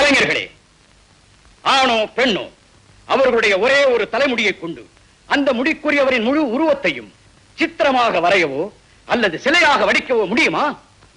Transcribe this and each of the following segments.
கலைஞர்களே, ஆணோ பெண்ணோ அவர்களுடைய ஒரே ஒரு தலைமுடியை கொண்டு அந்த முடிக்குரியவரின் முழு உருவத்தையும் சித்திரமாக வரையவோ அல்லது சிலையாக வடிக்கவோ முடியுமா?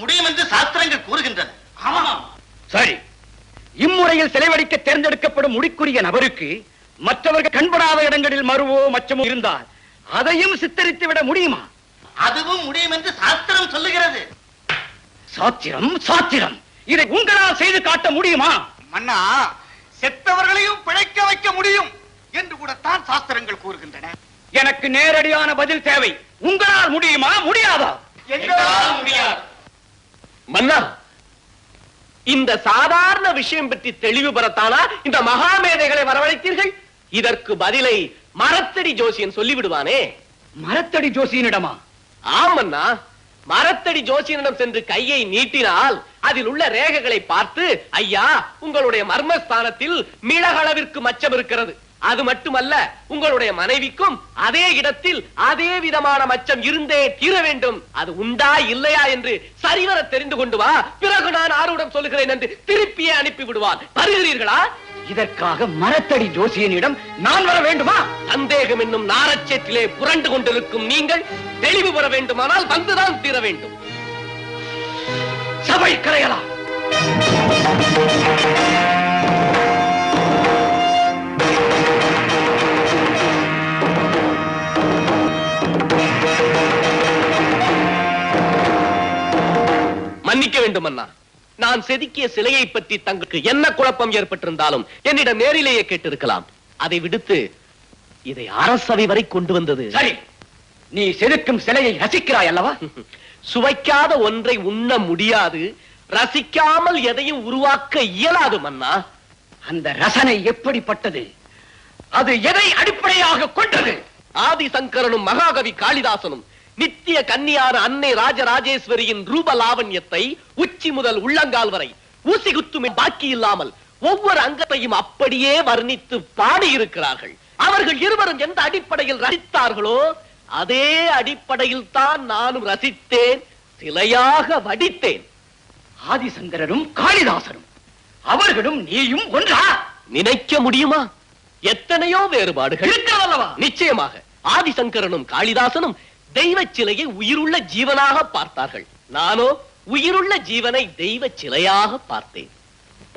முடியும் என்று சாஸ்திரங்கள் கூறுகின்றன. சரி, இம்முறையில் சிலை வடிக்க தேர்ந்தெடுக்கப்படும் முடிக்குரிய நபருக்கு மற்றவர்கள் கண்படாத இடங்களில் மருவோ மச்சமோ இருந்தால் அதையும் சித்தரித்து விட முடியுமா? அதுவும் முடியும் என்று சாஸ்திரம் சொல்லுகிறது. சாத்திரம் சாத்திரம், இதை உங்களால் செய்து காட்ட முடியுமா? மன்னா, செத்தவர்களையும் பிழைக்க வைக்க முடியும் என்று கூடத்தான் சாஸ்திரங்கள் கூறுகின்றன. எனக்கு நேரடியான பதில் தேவை. உங்களால் முடியுமா முடியாதா? எங்களால் முடியாது. மன்னா, இந்த சாதாரண விஷயம் பற்றி தெளிவு பெறத்தானா இந்த மகாமேதைகளை வரவழைத்தீர்கள்? இதற்கு பதிலை மரத்தடி ஜோசியன் சொல்லிவிடுவானே. மரத்தடி ஜோசியனிடமா? ஆமண்ணா, மரத்தடி ஜோசியனிடம் சென்று கையை நீட்டினால் அதில் உள்ள ரேகைகளை பார்த்து, ஐயா, உங்களுடைய மர்மஸ்தானத்தில் மிளகளவிற்கு மச்சம் இருக்கிறது, அது மட்டுமல்ல உங்களுடைய மனைவிக்கும் அதே இடத்தில் அதே விதமான மச்சம் இருந்தே தீர வேண்டும், அது உண்டா இல்லையா என்று சரிவர தெரிந்து கொண்டு வா, பிறகு நான் ஆருடம் சொல்லுகிறேன் என்று திருப்பியே அனுப்பி விடுவான். வருகிறீர்களா? இதற்காக மரத்தடி ஜோசியனிடம் நான் வர வேண்டுமா? சந்தேகம் என்னும் நாரச்சேற்றிலே புரண்டு கொண்டிருக்கும் நீங்கள் தெளிவு பெற வேண்டுமானால் வந்துதான் தீர வேண்டும். சபை கரையலாம். மன்னிக்க வேண்டும் அண்ணா, நான் செதுக்கிய சிலையை பற்றி தங்களுக்கு என்ன குழப்பம் ஏற்பட்டிருந்தாலும் என்னிடம் நேரிலேயே கேட்டிருக்கலாம். அதை விடுத்து இதை அரசவை வரை கொண்டு வந்தது. சரி, நீ செதுக்கும் சிலையை ரசிக்கிறாய் அல்லவா? சுவைக்காத ஒன்றை உண்ண முடியாது, ரசிக்காமல் எதையும் உருவாக்க இயலாது மன்னா. அந்த ரசனை எப்படிப்பட்டது? அது எதை அடிப்படையாக கொண்டது? ஆதிசங்கரனும் மகாகவி காளிதாசனும் நித்திய கன்னியான அன்னை ராஜராஜேஸ்வரியின் ரூப லாவண்யத்தை உச்சி முதல் உள்ளங்கால் வரை ஊசி குத்தும் பாக்கி இல்லாமல் ஒவ்வொரு அங்கத்தையும் அப்படியே வர்ணித்து பாடியிருக்கிறார்கள். அவர்கள் இருவரும் எந்த அடிப்படையில் ரசித்தார்களோ அதே அடிப்படையில் தான் நானும் ரசித்தேன், சிலையாக வடித்தேன். ஆதிசங்கரனும் காளிதாசனும் அவர்களும் நீயும் ஒன்றா? நினைக்க முடியுமா? எத்தனையோ வேறுபாடுகள் இருக்கிறதல்லவா? நிச்சயமாக. ஆதிசங்கரனும் காளிதாசனும் தெய்வ சிலையை உயிருள்ள ஜீவனாக பார்த்தார்கள், நானோ உயிருள்ள ஜீவனை தெய்வ சிலையாக பார்த்தேன்.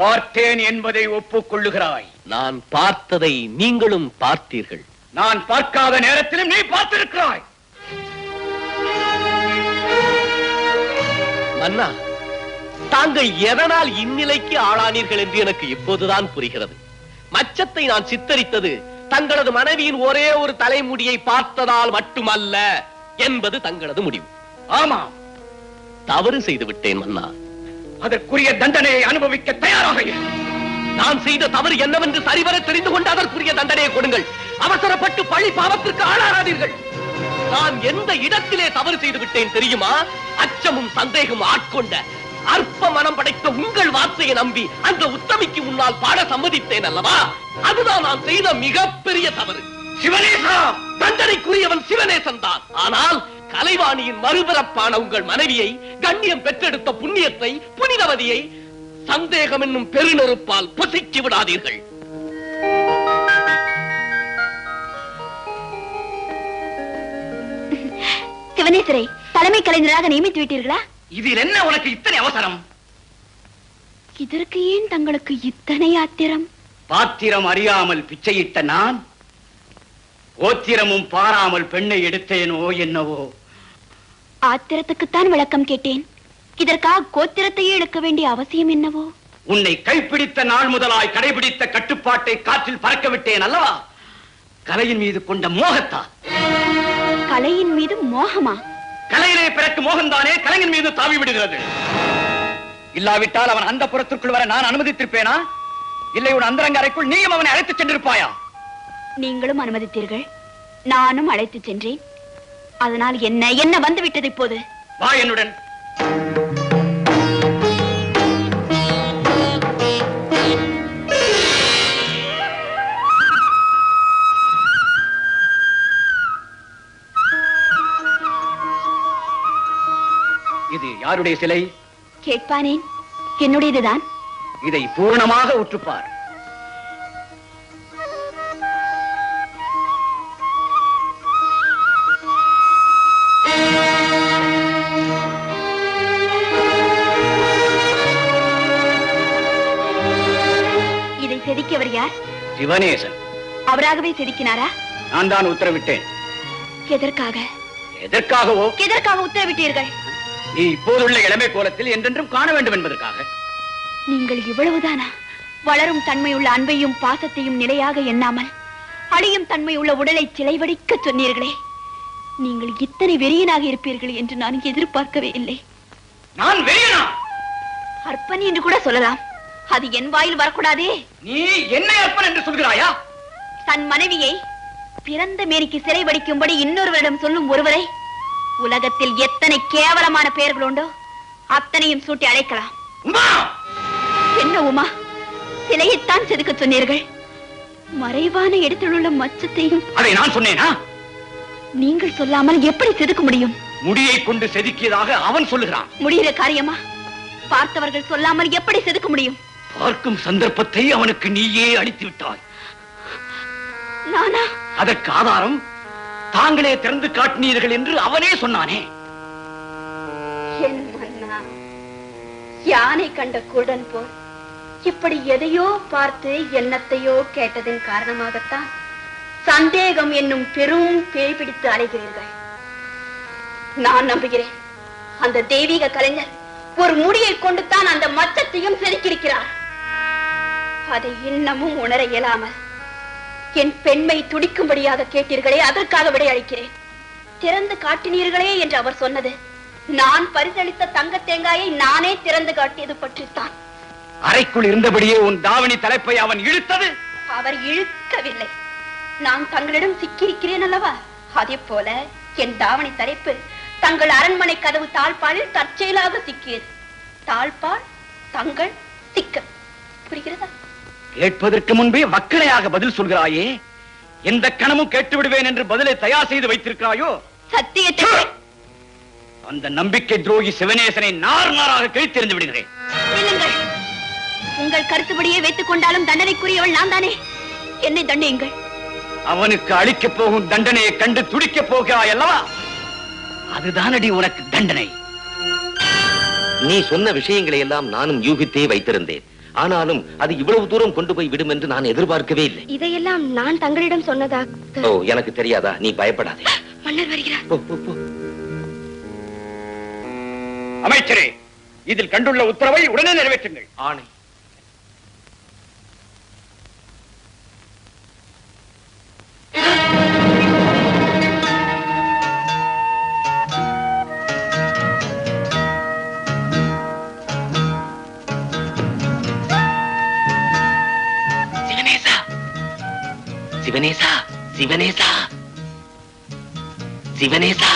பார்த்தேன் என்பதை ஒப்புக்கொள்ளுகிறாய்? நான் பார்த்ததை நீங்களும் பார்த்தீர்கள். நான் பார்க்காத நேரத்திலும் நீ பார்த்திருக்கிறாய். மன்னா, தாங்கள் எதனால் இந்நிலைக்கு ஆளானீர்கள் என்று எனக்கு இப்போதுதான் புரிகிறது. மச்சத்தை நான் சித்தரித்தது தங்களது மனைவியின் ஒரே ஒரு தலைமுடியை பார்த்ததால் மட்டுமல்ல என்பது தங்களது முடிவு. ஆமா, தவறு செய்து விட்டேன் மன்னா. அதற்குரிய தண்டனையை அனுபவிக்க தயாராக இரு. நான் செய்த தவறு என்னவென்று சரிவர தெரிந்து கொண்டு அதற்குரிய தண்டனையை கொடுங்கள். அவசரப்பட்டு பழி பாவத்திற்கு ஆளாகாதீர்கள். நான் எந்த இடத்திலே தவறு செய்து விட்டேன் தெரியுமா? அச்சமும் சந்தேகம் ஆட்கொண்ட அற்ப மனம் படைத்த உங்கள் வார்த்தையை நம்பி அந்த உத்தமிக்கு முன்னால் பாட சம்மதித்தேன் அல்லவா? அதுதான் நான் செய்த மிகப்பெரிய தவறு. சிவனேசா, தண்டனைக்குரியவன் சிவனேசன் தான். ஆனால் கலைவாணியின் மறுபிறப்பான உங்கள் மனைவியை, கண்ணியம் பெற்றெடுத்த புண்ணியத்தை, புனிதவதியை சந்தேகம் என்னும் பெருநெருப்பால் பொசுக்கி விடாதீர்கள். சிவனேசரை தலைமை கலைஞராக நியமித்து விட்டீர்களா? இதில் என்ன உனக்கு இத்தனை அவசரம்? இதற்கு ஏன் தங்களுக்கு இத்தனை ஆத்திரம்? பாத்திரம் அறியாமல் பிச்சையிட்ட நான் கோத்திரமும் பாராமல் பெண்ணை எடுத்தேனோ என்னவோ. ஆத்திரத்துக்குத்தான் விளக்கம் கேட்டேன். இதற்காக கோத்திரத்தையே எடுக்க வேண்டிய அவசியம் என்னவோ? உன்னை கைப்பிடித்த நாள் முதலாய் கடைபிடித்த கட்டுப்பாட்டை காற்றில் பறக்க விட்டேன் அல்லவா? கலையின் மீது கொண்ட மோகத்தா? கலையின் மீது மோகமா? கலையிலே பிறக்கு மோகம்தானே கலைஞன் மீது தாவி விடுகிறது. இல்லாவிட்டால் அவன் அந்த புறத்திற்குள் வர நான் அனுமதித்திருப்பேனா? இல்லை உன் அந்தரங்க அறைக்குள் நீயும் அவனை அழைத்துச் சென்றிருப்பாயா? நீங்களும் அனுமதித்தீர்கள், நானும் அழைத்து சென்றேன். அதனால் என்ன என்ன வந்து விட்டது இப்போது? வா என்னுடன். இது யாருடைய சிலை? கேட்பானேன், என்னுடையதுதான். இதை பூரணமாக உற்றுப்பார். இதை செதுக்கியவர் யார்? சிவனேசன். அவராகவே செதுக்கினாரா? நான் தான் உத்தரவிட்டேன். எதற்காக? எதற்காகவோ? எதற்காக உத்தரவிட்டீர்கள்? நீ இப்போதுள்ள இளமை கோலத்தில் என்றென்றும் காண வேண்டும் என்பதற்காக. நீங்கள் இவ்வளவுதானா? வளரும் தன்மையுள்ள அன்பையும் பாசத்தையும் நிலையாக எண்ணாமல் அழியும் தன்மையுள்ள உடலை சிலைவடிக்க சொன்னீர்களே, நீங்கள் இத்தனை வெறியனாக இருப்பீர்கள் என்று நான் எதிர்பார்க்கவே இல்லை. நான் வெறியனா? அற்பன் என்று கூட சொல்லலாம். அது என் வாயில் வரக்கூடாதே. நீ என்னை அற்பன் என்று சொல்கிறாயா? தன் மனைவியை பிறந்த மேனிக்கு சிலை வடிக்கும்படி இன்னொருவரிடம் சொல்லும் ஒருவரை உலகத்தில் எத்தனை கேவலமான பெயர்கள் உண்டோ அத்தனையும் சூட்டி அழைக்கலாம். உமா! என்ன உமா? சிலையைத்தான் செதுக்க சொன்னீர்கள். மறைவான இடத்தில் உள்ள மச்சத்தையும் அதை நான் சொன்னேனா? நீங்கள் சொல்லாமல் எப்படி செதுக்க முடியும்? முடியை கொண்டு செதுக்கியதாக அவன் சொல்லுகிறான். முடிகிற காரியமா? பார்த்தவர்கள் சொல்லாமல் எப்படி செதுக்க முடியும்? பார்க்கும் சந்தர்ப்பத்தை அவனுக்கு நீயே அளித்து விட்டாய். நானா? அதற்கு ஆதாரம் தாங்களே திறந்து காட்டினீர்கள் என்று அவனே சொன்னானே. என் மன்னா, யானை கண்ட குருடன் போல் இப்படி எதையோ பார்த்து எண்ணத்தையோ கேட்டதின் காரணமாகத்தான் சந்தேகம் என்னும் பெரும் பேய் பிடித்து அலைகிறீர்கள். நான் நம்புகிறேன், அந்த தெய்வீக கலைஞர் ஒரு முடியை கொண்டு தான் அந்த மச்சத்தையும் செதுக்கியிருக்கிறார். அதை இன்னமும் உணர இயலாமல் என் பெண்மை துடிக்கும்படியாக கேட்டீர்களே, அதற்காக விடையளிக்கிறேன். திறந்து காட்டினீர்களே என்று அவர் சொன்னது நான் பரிசளித்த தங்க தேங்காயை நானே திறந்து காட்டியது பற்றித்தான். அறைக்குள் இருந்தபடியே உன் தாவணி தலைப்பை அவன் இழுத்தது? அவர் இழுக்கவில்லை, நான் தங்களிடம் சிக்கியிருக்கிறேன் அல்லவா? அதே போல என் தாவணி தலைப்பு தங்கள் அரண்மனை கதவு தாழ்பாலில் தற்செயலாக சிக்கியது. தாழ்பால் தங்கள் சிக்கல். புரிகிறதா? கேட்பதற்கு முன்பே வக்கனையாக பதில் சொல்கிறாயே. எந்த கணமும் கேட்டு விடுவேன் என்று பதிலை தயார் செய்து வைத்திருக்கிறாயோ? சத்தியத்தை அந்த நம்பிக்கை துரோகி சிவனேசனை நார் நாராக கிழித்தெறிந்து விடுகிறேன். இல்லங்கள், உங்கள் கருத்துப்படியே வைத்துக் கொண்டாலும் தண்டனைக்குரியவள் நான் தானே. என்னை தண்டியுங்கள். அவனுக்கு அளிக்கப் போகும் தண்டனையை கண்டு துடிக்கப் போகிறாய் அல்லவா? அதுதானடி உனக்கு தண்டனை. நீ சொன்ன விஷயங்களை எல்லாம் நானும் யூகித்தே வைத்திருந்தேன். ஆனாலும் அது இவ்வளவு தூரம் கொண்டு போய் விடும் என்று நான் எதிர்பார்க்கவே இல்லை. இதையெல்லாம் நான் தங்களிடம் சொன்னதா? ஓ, எனக்கு தெரியாதா? நீ பயப்படாதே. மன்னர் வருகிறார். போ, போ, போ. அமைச்சரே, இதில் கண்டுள்ள உத்தரவை உடனே நிறைவேற்றுங்கள். ஆணை. சிவனேசா, சிவனேசா, சிவனேசா.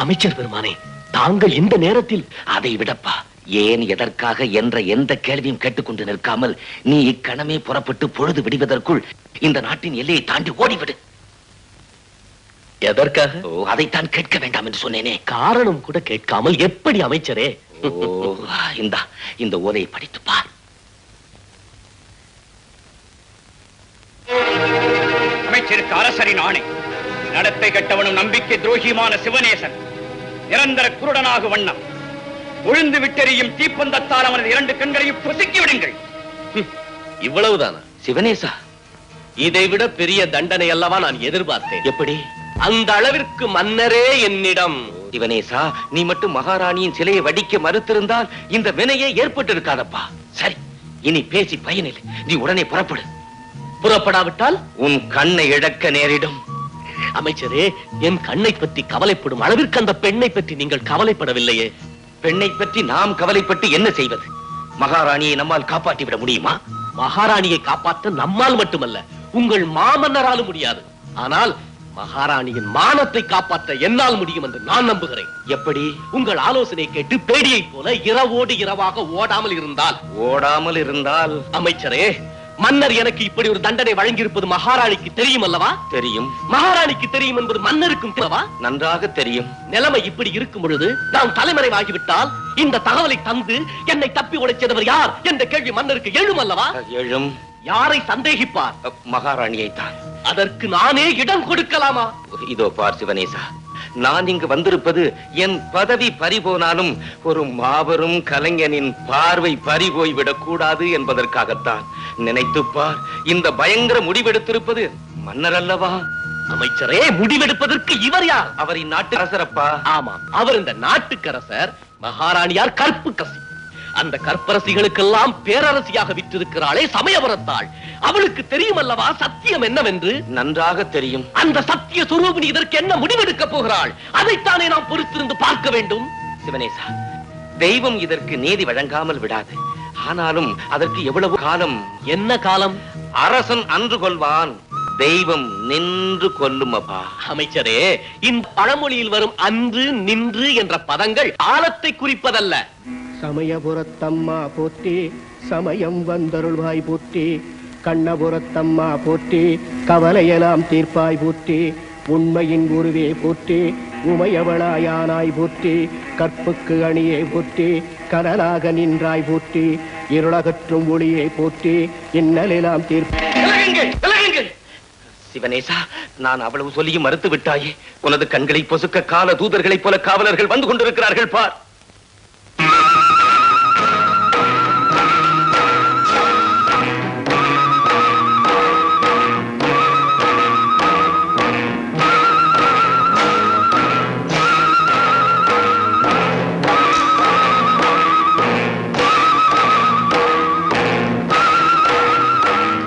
அமைச்சர் பெருமானே, தாங்கள் இந்த நேரத்தில்? அதை விடப்பா, ஏன் எதற்காக என்ற எந்த கேள்வியும் கேட்டுக்கொண்டு நிற்காமல் நீ இக்கணமே புறப்பட்டு பொழுது விடுவதற்குள் இந்த நாட்டின் எல்லையை தாண்டி ஓடிவிடு. எதற்காக? ஓ, அதைத்தான் கேட்க வேண்டாம் என்று சொன்னேனே. காரணம் கூட கேட்காமல் எப்படி அமைச்சரே? ஓ, இந்த ஓலையை படித்து பார். அமைச்சருக்கு அரசரின் ஆணை. நடத்தை கட்டவனும் நம்பிக்கை துரோகியுமான சிவனேசன் நிரந்தர குருடனாக வண்ணம் ஒழுந்து விட்டெறியும் தீப்பந்தத்தால் அவனது 2 கண்களையும் பொசுக்கி விடுங்கள். இவ்வளவுதானா? சிவனேசா, இதை விட பெரிய தண்டனை அல்லவா நான் எதிர்பார்த்தேன். எப்படி? அந்த அளவிற்கு மன்னரே என்னிடம். சிவனேசா, நீ மட்டும் மகாராணியின் சிலையை வடிக்க மறுத்திருந்தால் இந்த வினையே ஏற்பட்டு இருக்காதப்பா. சரி, இனி பேசி பயனில்லை. நீ உடனே புறப்படு. புறப்படாவிட்டால் உன் கண்ணை இழக்க நேரிடும். அமைச்சரே, என் கண்ணை பற்றி கவலைப்படும் அளவிற்கு அந்த பெண்ணை பற்றி நீங்கள் கவலைப்படவில்லையே. பெண்ணை பற்றி நாம் கவலைப்பட்டு என்ன செய்வது? மகாராணியை நம்மால் காப்பாற்றி விட முடியுமா? மகாராணியை காப்பாற்ற நம்மால் மட்டுமல்ல, உங்கள் மாமன்னராலும் முடியாது. ஆனால் மகாராணியின் மானத்தை காப்பாற்ற என்னால் முடியும் என்று நான் நம்புகிறேன். எப்படி? உங்கள் ஆலோசனை கேட்டு பேடியை போல இரவோடு இரவாக ஓடாமல் இருந்தால். ஓடாமல் இருந்தால்? அமைச்சரே, மன்னர் எனக்கு இப்படி ஒரு தண்டனை வழங்கியிருப்பது மகாராணிக்கு தெரியும் அல்லவா? தெரியும். மகாராணிக்கு தெரியும் என்பது மன்னருக்கும் தெரியுமா? நன்றாக தெரியும். நிலைமை இப்படி இருக்கும் பொழுது நான் தலைமறைவாகிவிட்டால் இந்த தகவலை தந்து என்னை தப்பி உடைச்சவர் யார் என்ற கேள்வி மன்னருக்கு எழும் அல்லவா? எழும். யாரை சந்தேகிப்பார்? மகாராணியை தான். அதற்கு நானே இடம் கொடுக்கலாமா? இதோ பார் சிவனேசா, நான் இங்கு வந்திருப்பது என் பதவி பறிபோனாலும் ஒரு மாபெரும் கலைஞனின் பார்வை பறிபோய் விடக் கூடாது என்பதற்காகத்தான். நினைத்துப் பார், இந்த பயங்கர முடிவெடுத்திருப்பது மன்னர் அல்லவா? அமைச்சரே, முடிவெடுப்பதற்கு இவர் யார்? அவர் இந்நாட்டு அரசரப்பா. ஆமா, அவர் இந்த நாட்டுக்கரசர். மகாராணியார் கற்புக்கரசி. அந்த கற்பரசிகளுக்கெல்லாம் பேரரசியாக விற்றிருக்கிறாளே சமயபுரத்தாள். அவளுக்கு தெரியும் அல்லவா சத்தியம் என்னவென்று? நன்றாக தெரியும். அந்த சத்திய சுரூபினி இதற்கு என்ன முடிவெடுக்க போகிறாள்? அதைத்தானே நாம் பொறுத்திருந்து பார்க்க வேண்டும். சிவனேசா, தெய்வம் இதற்கு நீதி வழங்காமல் விடாது. ஆனாலும் அதற்கு எவ்வளவு காலம்? என்ன காலம்? அரசன் அன்று கொள்வான், தெய்வம் நின்று கொல்லும் அப்பா. அமைச்சரே, இந்த பழமொழியில் வரும் அன்று நின்று என்ற பதங்கள் காலத்தை குறிப்பதல்ல. சமயபுரத்தம்மா போற்றி, சமயம் வந்தருள்வாய் போற்றி, கண்ணபுரத்தம்மா போற்றி, கவலையெல்லாம் தீர்ப்பாய் போற்றி, உண்மையின் குருவே போற்றி, உமையவளாயானாய் போற்றி, கற்புக்கு அணியே போற்றி, கனலாக நின்றாய் போற்றி, இருளகற்றும் ஒளியை போற்றி, இன்னலெல்லாம் விலகுங்கள். சிவனேசா, நான் அவ்வளவு சொல்லியும் மறுத்து விட்டாயே. உனது கண்களை பொசுக்க கால தூதர்களைப் போல காவலர்கள் வந்து கொண்டிருக்கிறார்கள் பார்.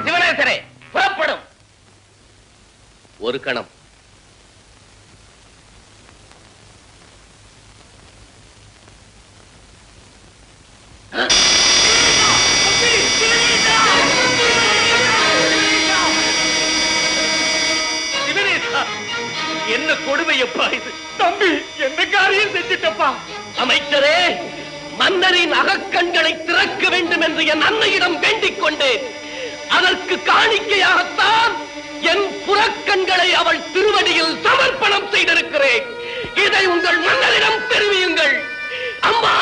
சிவனேசரே, புறப்படும். ஒரு கணம். என்ன கொடுமையப்பா இது! தம்பி, என்ன காரியம் செஞ்சிட்டப்பா? அமைச்சரே, மன்னரின் அகக்கண்களை திறக்க வேண்டும் என்று என் அன்னையிடம் வேண்டிக் கொண்டேன். அதற்கு காணிக்கையாகத்தான் என் புறக்கண்களை அவள் திருவடியில் சமர்ப்பணம் செய்திருக்கிறேன். இதை உங்கள் மன்னரிடம் தெரிவியுங்கள். அம்மா,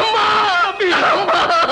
அம்மா, அம்மா.